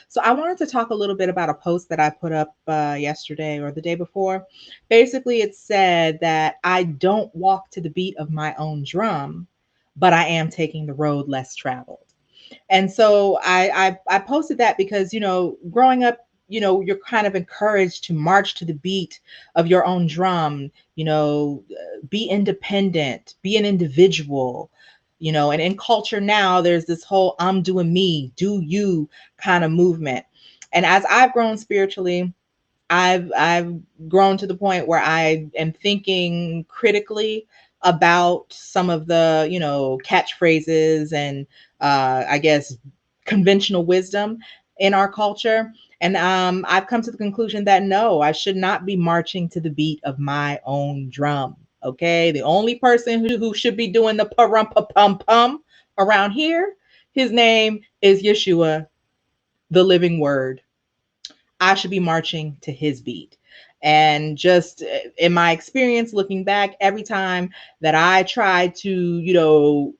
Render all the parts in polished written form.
So I wanted to talk a little bit about a post that I put up yesterday or the day before. Basically, it said that I don't walk to the beat of my own drum, but I am taking the road less traveled. And so I posted that because, growing up, you're kind of encouraged to march to the beat of your own drum, be independent, be an individual, and in culture now, there's this whole I'm doing me, do you kind of movement. And as I've grown spiritually, I've grown to the point where I am thinking critically about some of the, catchphrases and I guess conventional wisdom in our culture. And I've come to the conclusion that no, I should not be marching to the beat of my own drum. Okay. The only person who should be doing the pa pum pum around here, his name is Yeshua, the living word. I should be marching to his beat. And just in my experience looking back, every time that I tried to,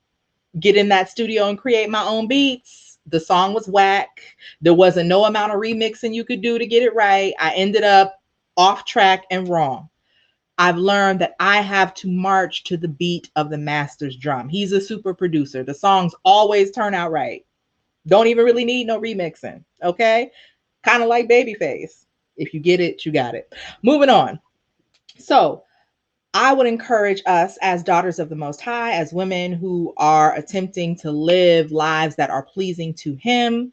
get in that studio and create my own beats, the song was whack. There wasn't no amount of remixing you could do to get it right. I ended up off track and wrong. I've learned that I have to march to the beat of the master's drum. He's a super producer. The songs always turn out right. Don't even really need no remixing. Okay. Kind of like Babyface. If you get it, you got it. Moving on. So, I would encourage us as daughters of the Most High, as women who are attempting to live lives that are pleasing to Him.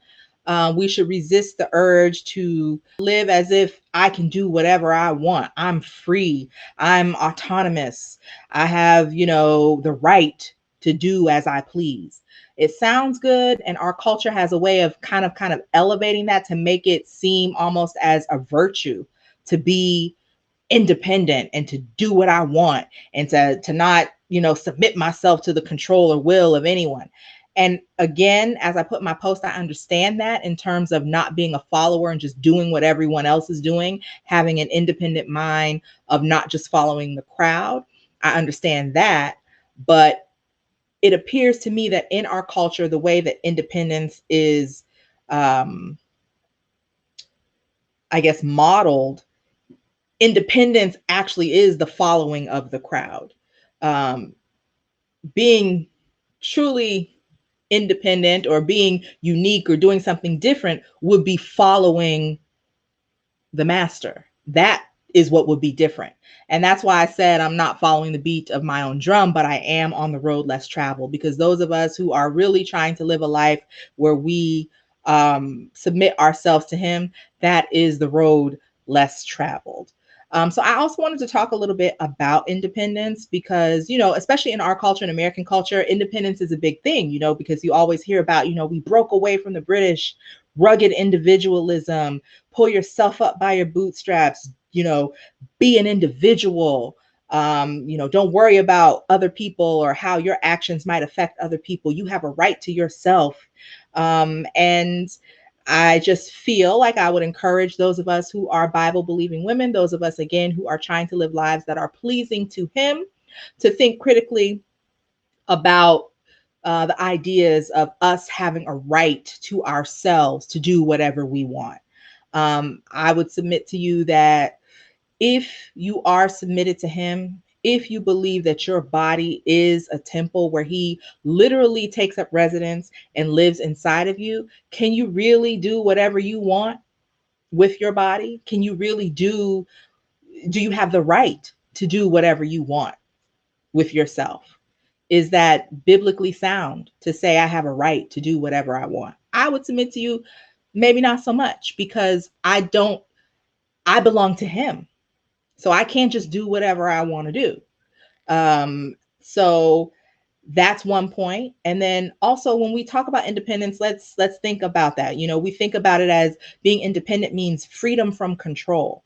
We should resist the urge to live as if I can do whatever I want. I'm free. I'm autonomous. I have, the right to do as I please. It sounds good, and our culture has a way of kind of elevating that to make it seem almost as a virtue to be independent and to do what I want and to not, submit myself to the control or will of anyone. And again, as I put in my post, I understand that in terms of not being a follower and just doing what everyone else is doing, having an independent mind of not just following the crowd. I understand that. But it appears to me that in our culture, the way that independence is, um, I guess, modeled, independence actually is the following of the crowd. Um, Being truly independent or being unique or doing something different would be following the master. That is what would be different. And that's why I said I'm not following the beat of my own drum, but I am on the road less traveled, because those of us who are really trying to live a life where we submit ourselves to Him, that is the road less traveled. So I also wanted to talk a little bit about independence because, especially in our culture, in American culture, independence is a big thing, because you always hear about, we broke away from the British, rugged individualism, pull yourself up by your bootstraps, be an individual. Don't worry about other people or how your actions might affect other people. You have a right to yourself. And I just feel like I would encourage those of us who are Bible believing women, those of us, again, who are trying to live lives that are pleasing to Him, to think critically about the ideas of us having a right to ourselves to do whatever we want. I would submit to you that if you are submitted to Him, if you believe that your body is a temple where He literally takes up residence and lives inside of you, can you really do whatever you want with your body? Can you really do you have the right to do whatever you want with yourself? Is that biblically sound to say I have a right to do whatever I want? I would submit to you, maybe not so much, because I belong to Him. So I can't just do whatever I want to do. So that's one point. And then also when we talk about independence, let's think about that. We think about it as being independent means freedom from control.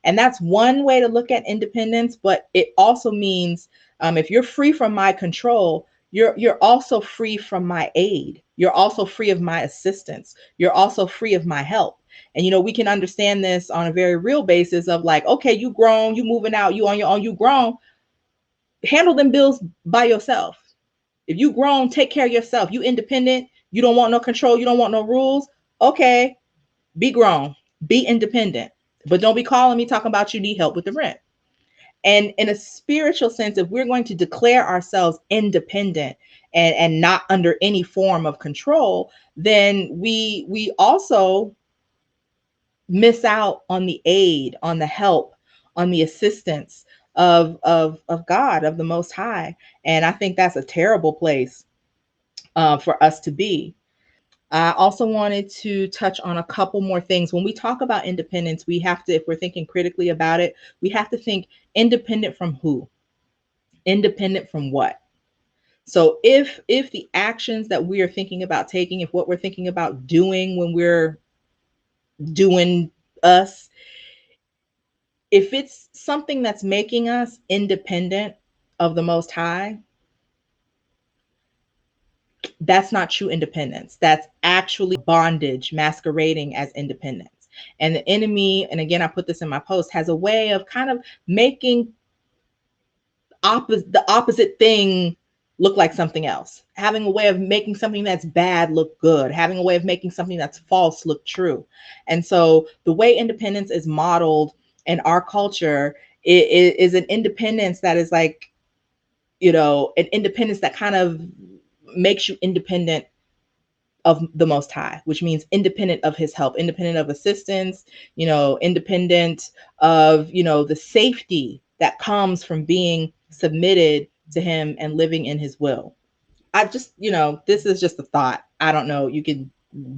And that's one way to look at independence, but it also means if you're free from my control, you're also free from my aid. You're also free of my assistance. You're also free of my help. And we can understand this on a very real basis of like, okay, you grown, you moving out, you on your own, you grown, handle them bills by yourself. If you grown, take care of yourself. You independent, you don't want no control, you don't want no rules. Okay, Be grown, be independent, but don't be calling me talking about you need help with the rent. And in a spiritual sense, if we're going to declare ourselves independent and not under any form of control, then we also miss out on the aid, on the help, on the assistance of God, of the Most High. And I think that's a terrible place for us to be. I also wanted to touch on a couple more things. When we talk about independence, we have to, if we're thinking critically about it, we have to think independent from who? Independent from what? So if the actions that we are thinking about taking, if what we're thinking about doing when we're doing us, if it's something that's making us independent of the Most High, that's not true independence. That's actually bondage masquerading as independence. And the enemy, and again, I put this in my post, has a way of kind of making the opposite thing look like something else, having a way of making something that's bad look good, having a way of making something that's false look true. And so the way independence is modeled in our culture is an independence that is like, an independence that kind of makes you independent of the Most High, which means independent of his help, independent of assistance, independent of, the safety that comes from being submitted to him and living in his will. I just, this is just a thought. I don't know. You can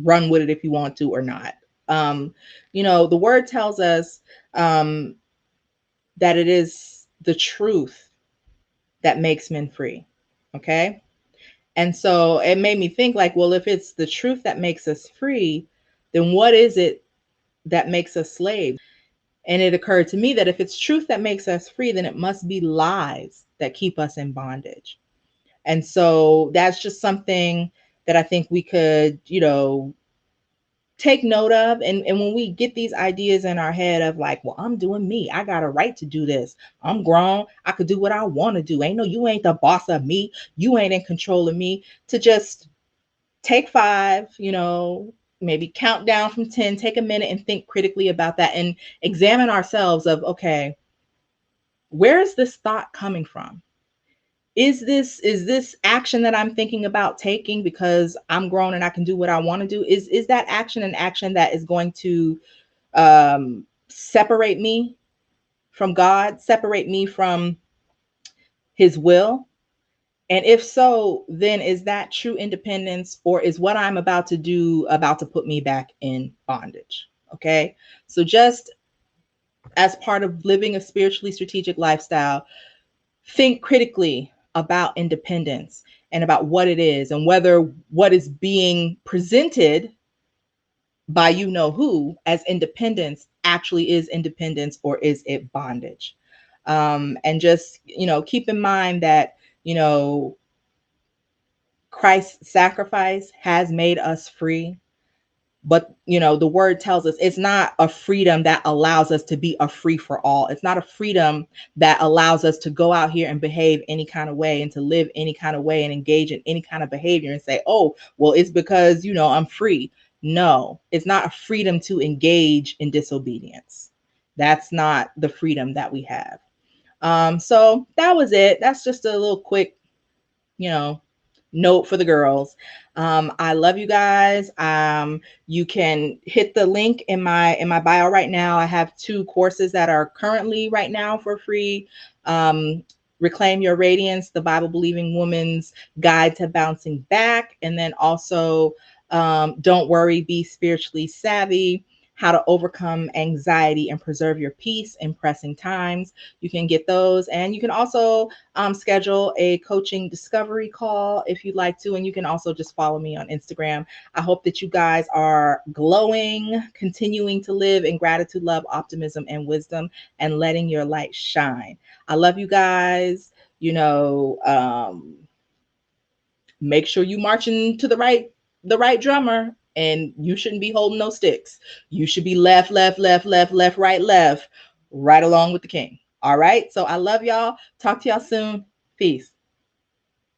run with it if you want to or not. The word tells us that it is the truth that makes men free. Okay. And so it made me think like, well, if it's the truth that makes us free, then what is it that makes us slaves? And it occurred to me that if it's truth that makes us free, then it must be lies that keep us in bondage. And so that's just something that I think we could, take note of. And when we get these ideas in our head of like, well, I'm doing me, I got a right to do this, I'm grown, I could do what I want to do, you ain't the boss of me, you ain't in control of me, to just take 5, maybe count down from 10, take a minute and think critically about that and examine ourselves of, okay, where is this thought coming from? Is this action that I'm thinking about taking because I'm grown and I can do what I want to do? Is that action an action that is going to separate me from God, separate me from his will? And if so, then is that true independence, or is what I'm about to do about to put me back in bondage? Okay. So just as part of living a spiritually strategic lifestyle, think critically about independence and about what it is and whether what is being presented by who as independence actually is independence, or is it bondage. And just keep in mind that Christ's sacrifice has made us free. But the word tells us it's not a freedom that allows us to be a free for all. It's not a freedom that allows us to go out here and behave any kind of way and to live any kind of way and engage in any kind of behavior and say, oh, well, it's because I'm free. No, it's not a freedom to engage in disobedience. That's not the freedom that we have. So that was it. That's just a little quick note for the girls. I love you guys. You can hit the link in my bio right now. I have 2 courses that are currently right now for free. Reclaim Your Radiance, the Bible Believing Woman's Guide to Bouncing Back, and then also Don't Worry, Be Spiritually Savvy, How to Overcome Anxiety and Preserve Your Peace in Pressing Times. You can get those, and you can also schedule a coaching discovery call if you'd like to, and you can also just follow me on Instagram. I hope that you guys are glowing, continuing to live in gratitude, love, optimism, and wisdom, and letting your light shine. I love you guys. Make sure you marching to the right drummer, and you shouldn't be holding no sticks. You should be left, left, left, left, left, right along with the king. All right. So I love y'all. Talk to y'all soon. Peace.